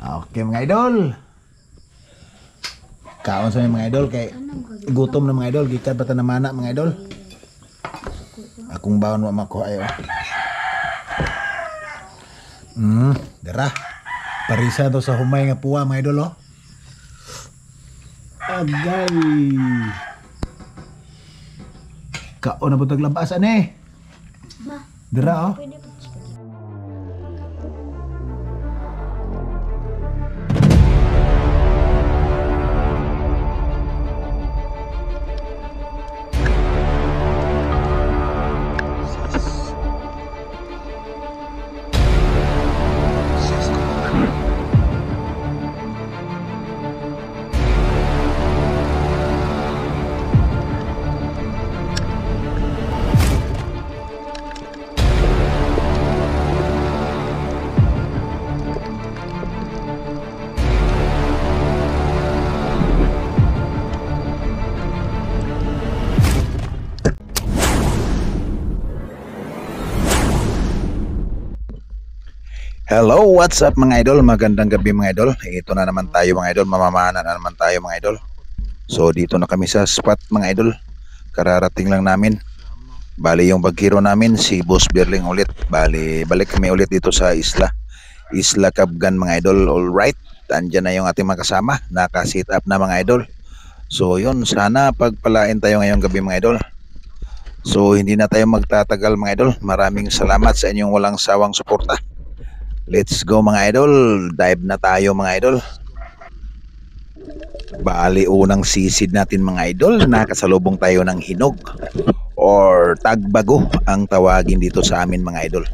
Okay mga idol. Kaon sa mga idol kay gutom na mga idol, gikan pa ta namana mga idol. Akong baon wa makuha ayo. Dara. Parisa to sa humay nga puwa mga idol oh. Agay. Kaon na butag labasan eh. Dara oh. Hello, what's up mga idol? Magandang gabi mga idol. Ito na naman tayo mga idol. Mamamana na naman tayo mga idol. So dito na kami sa spot mga idol. Kararating lang namin. Bali yung baghero namin si Boss Berling ulit. Bali balik kami ulit dito sa Isla Cabgan mga idol. Alright, andyan na yung ating mga kasama. Naka-sit up na mga idol. So yun, sana pagpalain tayo ngayong gabi mga idol. So hindi na tayo magtatagal mga idol. Maraming salamat sa inyong walang sawang suporta. Let's go mga idol, dive na tayo mga idol. Bali unang sisid natin mga idol, nakasalubong tayo ng hinog or tagbago ang tawagin dito sa amin mga idol.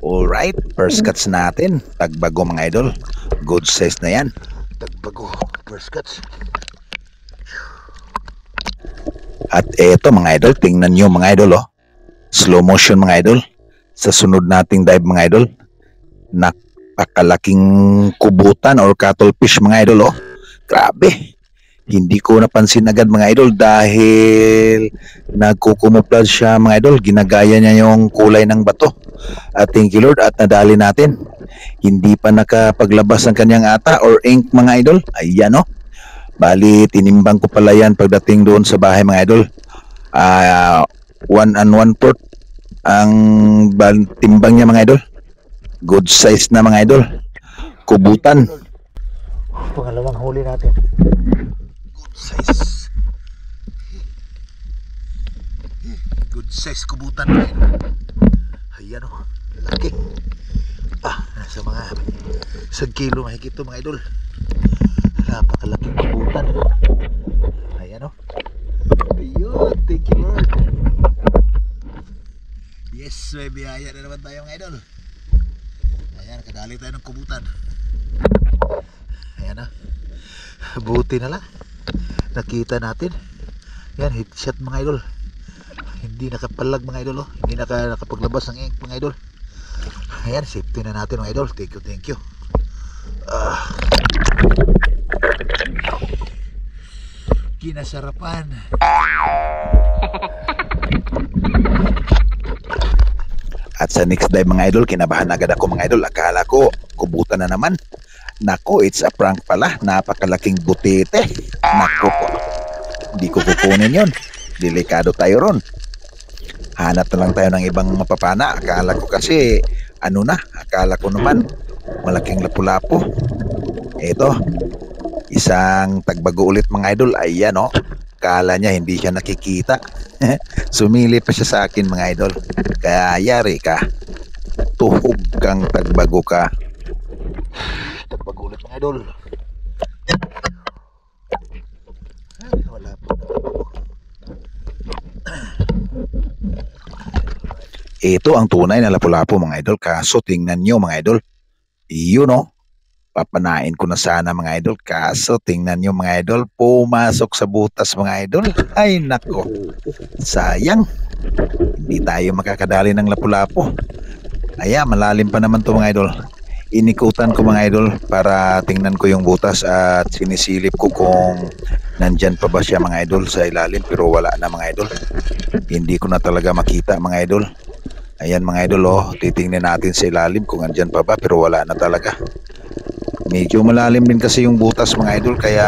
Alright, first cuts natin, tagbago mga idol. Good size na yan. Tagbago, first cuts. At eto mga idol, tingnan nyo mga idol oh. Slow motion mga idol. Sa sunod nating dive mga idol, napakalaking kubutan or cuttlefish mga idol oh. Grabe. Hindi ko napansin agad mga idol dahil nagkukumuplan siya mga idol. Ginagaya niya yung kulay ng bato. At thank you Lord at nadali natin. Hindi pa nakapaglabas ng kanyang ata or ink mga idol. Ayan oh. Bali tinimbang ko pala yan pagdating doon sa bahay mga idol. 1 and 1/4 ang timbang niya mga idol. Good size na mga idol. Kubutan. Pangalawang huli natin. Good size. Good size kubutan. Ayan o. Laki. Nasa mga 1 kilo mahigit ito mga idol. Napakalaking kubutan. Ayan o. Ayun. Thank you Lord. Yes, may biyaya na naman tayo mga idol. Ayan, nakadali tayo ng kubutan. Ayan na. Buti na lang. Nakita natin. Ayan, headshot mga idol. Hindi nakapalag mga idol. Oh. Hindi nakapaglabas ng ink mga idol. Ayan, safety na natin mga idol. Thank you, thank you. Kinasarapan. At sa next dive mga idol, kinabahan agad ako mga idol. Akala ko, kubutan na naman. Nako, it's a prank pala. Napakalaking butete. Nako po. Hindi ko kukunin yun. Delikado tayo ron. Hanap na lang tayo ng ibang mapapana. Akala ko kasi, akala ko naman, malaking lapu-lapo. Ito, isang tagbago ulit mga idol. Ayan o. Akala niya hindi siya nakikita. Sumili pa siya sa akin mga idol. Kaya yari ka. Tuhog kang tagbago ka. Tagbago ulit mga idol. Wala po. Ito ang tunay na lapu-lapu mga idol. Kaso tingnan nyo mga idol. Iyon o. Papanain ko na sana mga idol. Kaso tingnan nyo mga idol. Pumasok sa butas mga idol. Ay nako. Sayang. Hindi tayo makakadali ng lapu-lapu. Ayan, malalim pa naman to mga idol. Inikutan ko mga idol para tingnan ko yung butas at sinisilip ko kung nandyan pa ba siya mga idol sa ilalim, pero wala na mga idol. Hindi ko na talaga makita mga idol. Ayan mga idol oh, titingnan natin sa ilalim kung nandyan pa ba, pero wala na talaga. Medyo malalim din kasi yung butas mga idol, kaya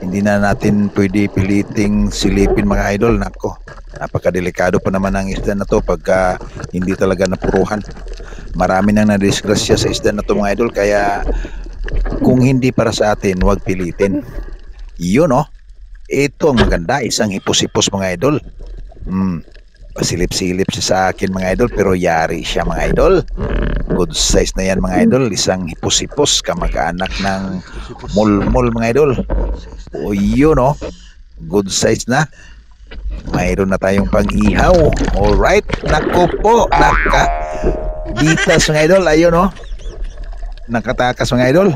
hindi na natin pwede piliting silipin mga idol. Nako, napakadelikado pa naman ang isda na to pagka hindi talaga napuruhan. Marami nang nadisgrasya sa isda na to mga idol, kaya kung hindi para sa atin, huwag pilitin. Yun oh, ito ang maganda, isang hipos-hipos mga idol. Pasilip-silip siya sa akin mga idol, pero yari siya mga idol. Good size na yan mga idol, isang hipos-hipos, kamag-anak ng mulmul mga idol. O yun oh, good size na. Mayroon na tayong pang-ihaw. Alright, nako po, bitas mga idol, ayun oh. Nakatakas mga idol.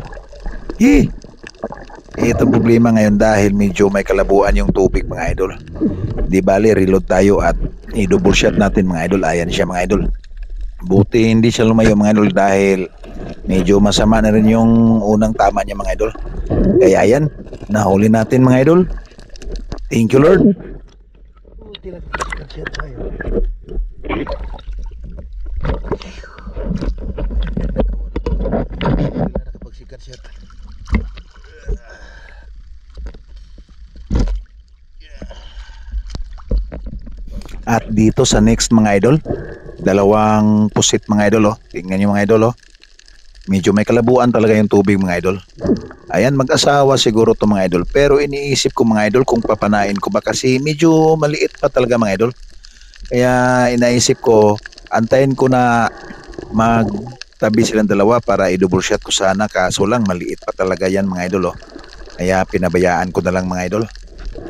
Ito problema ngayon dahil medyo may kalabuan yung tubig mga idol. Di bali, reload tayo at i-double shot natin mga idol. Ayan siya mga idol. Buti hindi siya lumayo mga idol dahil medyo masama na rin yung unang tama niya mga idol. Kaya ayan, nahuli natin mga idol. Thank you Lord. At dito sa next mga idol, dalawang pusit mga idol oh. Tingnan niyo mga idol oh. Medyo may kalabuan talaga yung tubig mga idol. Ayan, mag-asawa siguro to mga idol. Pero iniisip ko mga idol kung papanain ko ba kasi medyo maliit pa talaga mga idol. Kaya inaisip ko, antayin ko na magtabi silang dalawa para i-double shot ko sana, kaso lang maliit pa talaga yan mga idol oh. Kaya pinabayaan ko na lang mga idol.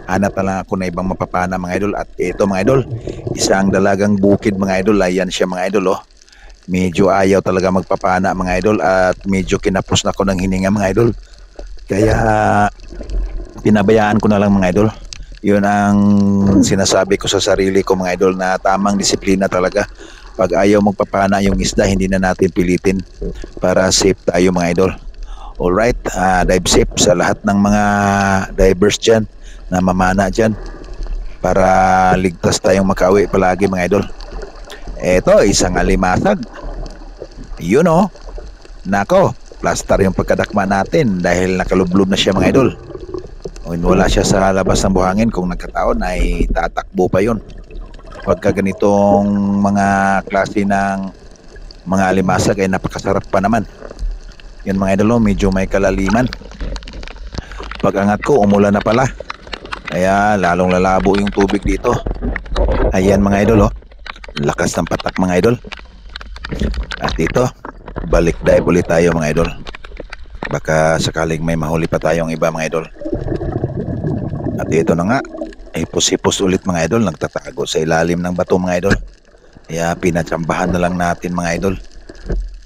Hanap na lang ako na ibang mapapana mga idol. At ito mga idol, isang dalagang bukid mga idol. Ayan siya mga idol oh. Medyo ayaw talaga magpapana mga idol at medyo kinapos na ako ng hininga mga idol. Kaya pinabayaan ko na lang mga idol. Yun ang sinasabi ko sa sarili ko mga idol, na tamang disiplina talaga. Pag ayaw magpapana yung isda, hindi na natin pilitin para safe tayo mga idol. Alright, dive safe sa lahat ng mga divers dyan na mamana dyan para ligtas tayong makauwi palagi mga idol. Eto, isang alimasag. Yun oh. Nako, plaster yung pagkadakma natin dahil nakalublob na siya mga idol. Wala siya sa labas ng buhangin, kung nagkataon ay tatakbo pa yun. Pagka ganitong mga klase ng mga alimasag ay napakasarap pa naman. Yan mga idol, medyo may kalaliman. Pag angat ko, umulan na pala. Kaya lalong lalabo yung tubig dito. Ayan mga idol oh. Lakas ng patak mga idol. At dito, balik dive ulit tayo mga idol. Baka sakaling may mahuli pa tayong iba mga idol. At ito na nga, hipos-hipos ulit mga idol. Nagtatago sa ilalim ng bato mga idol. Kaya pinatsambahan na lang natin mga idol.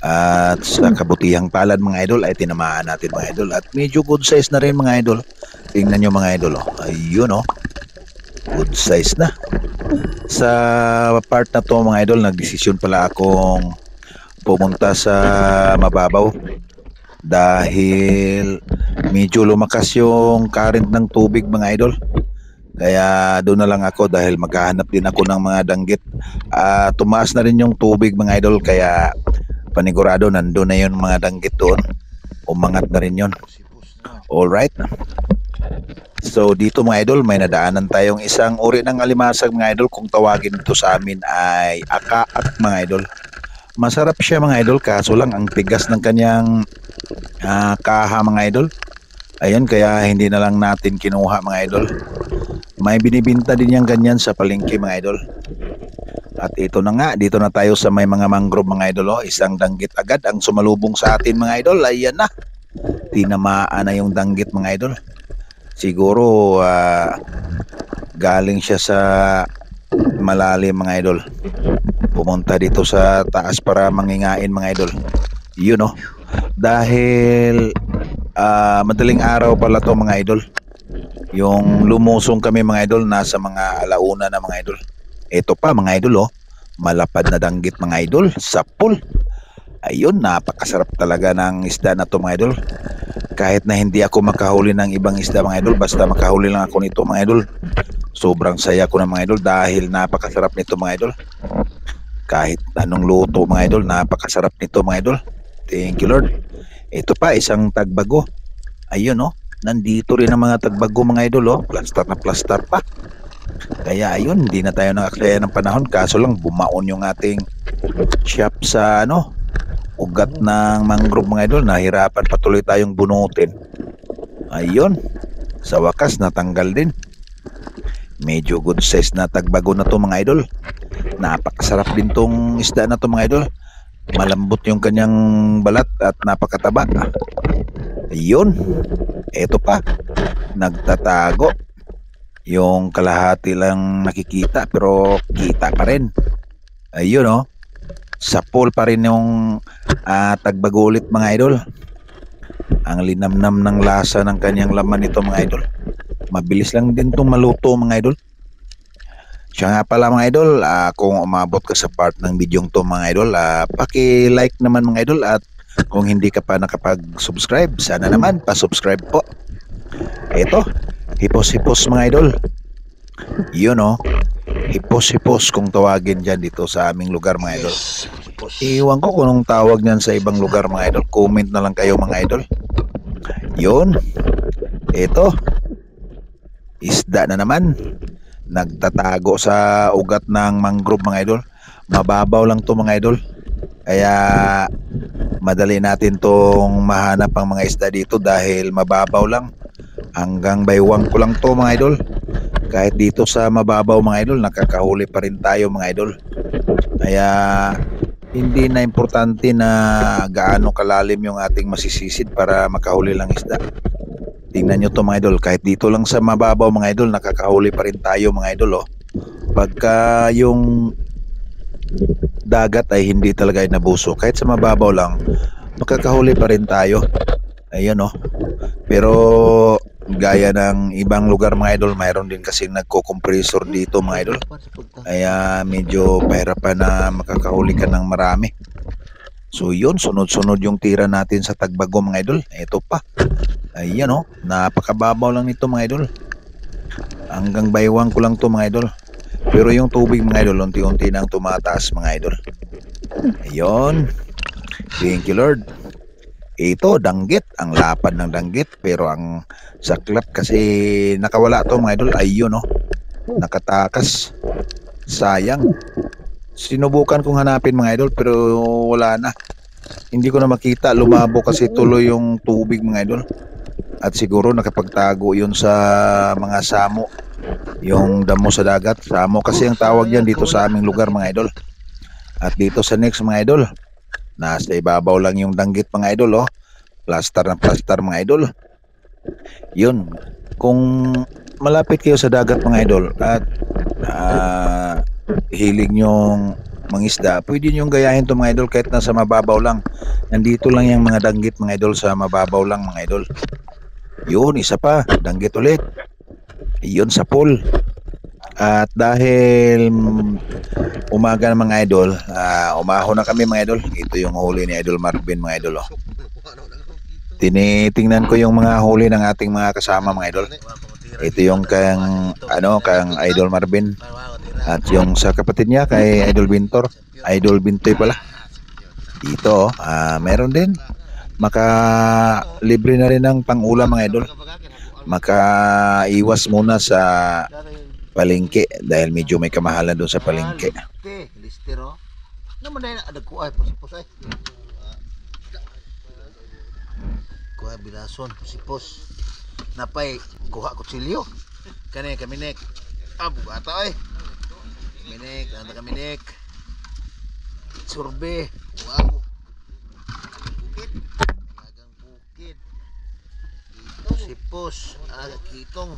At sa kabutihang palad mga idol ay tinamaan natin mga idol. At medyo good size na rin mga idol. Tingnan nyo mga idol oh. Ayun oh. Good size na. Sa part na to mga idol, nagdesisyon pala akong pumunta sa mababaw dahil medyo lumakas yung current ng tubig mga idol. Kaya doon na lang ako dahil maghahanap din ako ng mga danggit. Tumaas na rin yung tubig mga idol, kaya panigurado nandun na yun mga danggit doon. Umangat na rin yun. Alright. So dito mga idol, may nadaanan tayong isang uri ng alimasag mga idol. Kung tawagin ito sa amin ay akaak mga idol. Masarap siya mga idol, kaso lang ang tigas ng kanyang kaha mga idol. Ayun, kaya hindi na lang natin kinuha mga idol. May binibinta din yung ganyan sa palengke mga idol. At ito na nga, dito na tayo sa may mga mangrove mga idol oh. Isang danggit agad ang sumalubong sa atin mga idol. Ayan na, tinamaan na yung danggit mga idol. Siguro galing siya sa malalim mga idol. Pumunta dito sa taas para mangingain mga idol. Yun oh. Dahil madaling araw pala to mga idol. Yung lumusong kami mga idol, nasa mga alauna na mga idol. Ito pa mga idol oh. Malapad na danggit mga idol sa pool. Ayun, napakasarap talaga ng isda na to mga idol. Kahit na hindi ako makahuli ng ibang isda mga idol, basta makahuli lang ako nito mga idol, sobrang saya ko na mga idol dahil napakasarap nito mga idol. Kahit anong luto mga idol, napakasarap nito mga idol. Thank you Lord. Ito pa, isang tagbago. Ayun oh, nandito rin ang mga tagbago mga idol oh. Plaster na plaster pa. Kaya ayun, hindi na tayo nakaksaya ng panahon. Kaso lang, bumaon yung ating shop sa ugat ng mangrove mga idol. Nahirapan patuloy tayong bunutin. Ayun, sa wakas natanggal din. Medyo good size na tagbago na to mga idol. Napakasarap din tong isda na to mga idol. Malambot yung kanyang balat at napakataba. Ayun, eto pa, nagtatago. Yung kalahati lang nakikita pero kita pa rin. Ayun oh, sa pool pa rin yung tagbago ulit mga idol. Ang linamnam ng lasa ng kanyang laman ito mga idol. Mabilis lang din itong maluto mga idol. Siya nga pala mga idol, kung umabot ka sa part ng video to mga idol, paki-like naman mga idol, at kung hindi ka pa nakapag-subscribe, sana naman pa-subscribe po. Ito, hipos-hipos mga idol. Yun oh, hipos-hipos kung tawagin dyan dito sa aming lugar mga idol. Iwan ko kung anong tawag niyan sa ibang lugar mga idol. Comment na lang kayo mga idol. Yun, ito, isda na naman. Nagtatago sa ugat ng mangrove mga idol. Mababaw lang to mga idol. Kaya madali natin tong mahanap ang mga isda dito dahil mababaw lang. Hanggang baywang ko lang to mga idol. Kahit dito sa mababaw mga idol, nakakahuli pa rin tayo mga idol. Kaya hindi na importante na gaano kalalim yung ating masisisid para makahuli lang isda. Tingnan nyo to mga idol, kahit dito lang sa mababaw mga idol, nakakahuli pa rin tayo mga idol oh. Pagka yung dagat ay hindi talaga inabuso, kahit sa mababaw lang, makakahuli pa rin tayo. Ayun oh. Pero gaya ng ibang lugar mga idol, mayroon din kasi nagko-compressor dito mga idol. Kaya medyo pahirapan na makakahuli ka ng marami. So yun, sunod-sunod yung tira natin sa tagbago mga idol. Ito pa. Ayan oh, napakababaw lang nito mga idol. Hanggang baywang ko lang to mga idol. Pero yung tubig mga idol, unti-unti nang tumataas mga idol. Ayun. Thank you Lord. Ito, danggit. Ang lapad ng danggit. Pero ang saklap kasi nakawala to mga idol. Ayun oh, nakatakas. Sayang. Sinubukan kong hanapin mga idol pero wala na. Hindi ko na makita. Lumabo kasi tuloy yung tubig mga idol. At siguro nakapagtago yun sa mga samo. Yung damo sa dagat. Samo kasi ang tawag yan dito sa aming lugar mga idol. At dito sa next mga idol, nasa ibabaw lang yung danggit mga idol oh. Plaster na plaster mga idol. Yun. Kung malapit kayo sa dagat mga idol at hilig nyong mangisda, pwede nyong gayahin to mga idol kahit nasa mababaw lang. Nandito lang yung mga danggit mga idol, sa mababaw lang mga idol. Yun, isa pa, danggit ulit. Yun sa pool. At dahil umaga ng mga idol, umahon na kami mga idol. Ito yung huli ni Idol Marvin mga idol oh. Tinitingnan ko yung mga huli ng ating mga kasama mga idol. Ito yung kang Idol Marvin. At yung sa kapatid niya kay Idol Bintor, Idol Bintoy pala. Dito meron din. Libre na rin ng pangulam mga idol. Makaiwas muna sa palengke dahil medyo may kamahalan doon sa palengke. Listero. Naman na ada kuay pusay. Kuha bilason pusipos. Napay kuha kutsilyo. Kani kaminek. Bugata ay. Minek, anda kaminek. Surbe. Wow. Bukid. Agang bukid. Pusipos, kitong.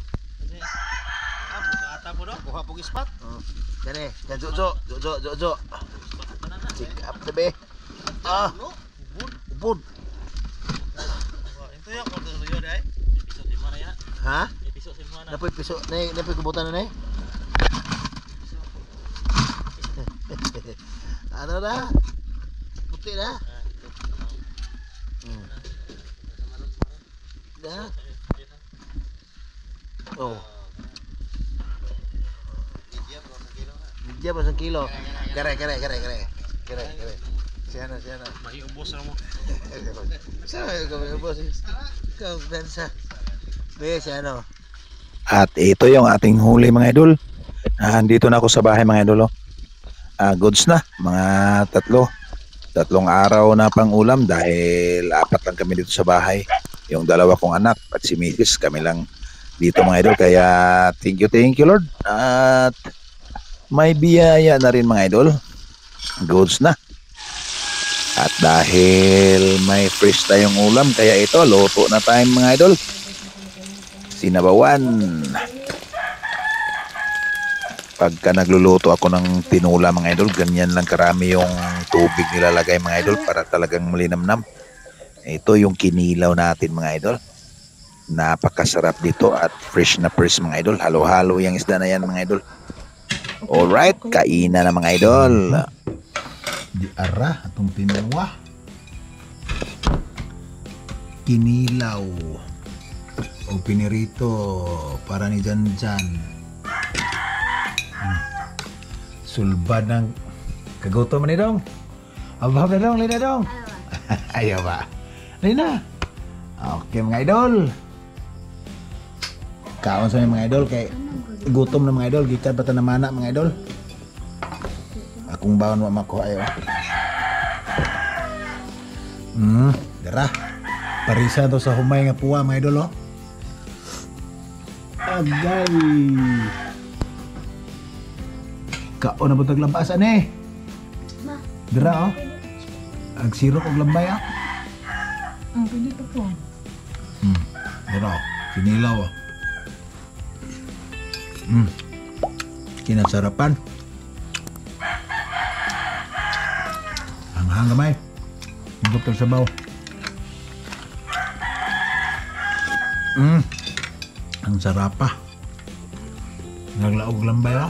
Bugata po do. Kuha pong ispat. Kani, jojo. Check up the be. Ubod. Ito yung order nyo dahil. Episode 5 na yan. Ha? Episode 5 na. Napoy piso, napoy kubutan na Ano na? Puti na? Da? Oh. Media ba 1 kilo? Kere. Siya na. Mahiubos na mo. Saan ka may boss? Ikaw, Bensa. Be, siya no. At ito yung ating huli mga idol. Andito na ako sa bahay mga idol. Goods na, mga tatlong araw na pang ulam dahil 4 lang kami dito sa bahay. Yung 2 kong anak at si Mrs. kami lang dito mga idol. Kaya thank you Lord. At may biyaya na rin mga idol. Goods na. At dahil may fresh tayong ulam, kaya ito, luto na tayo mga idol. Sinabawan. Pagka nagluluto ako ng tinula mga idol, ganyan lang karami yung tubig nilalagay mga idol para talagang malinamnam. Ito yung kinilaw natin mga idol. Napakasarap dito at fresh na fresh mga idol. Halo-halo yung isda na yan mga idol. Alright, kainan na mga idol. Di ara atong tinuwa. Kinilaw o pinirito para ni Janjan. Sulbad ng kagutom ni dong. Abab na dong, Lina dong. Ayaw ba? Lina. Okay mga idol. Kaon sa mga idol kay gutom na mga idol, gikan pa ta na mana mga idol. Akong baon wa makuha ayo. Dara. Parisa to sa humay nga puwa mga idol oh. Agay. Kaon na butag lampasan eh. Dara oh. Ag sirok og lambay ah. Ang pwede pa po. Dara. Kinilaw oh. Kinasarapan. Ang gamay. Higop ng sabaw. Ang sarap pa. Naglaog lambay oh.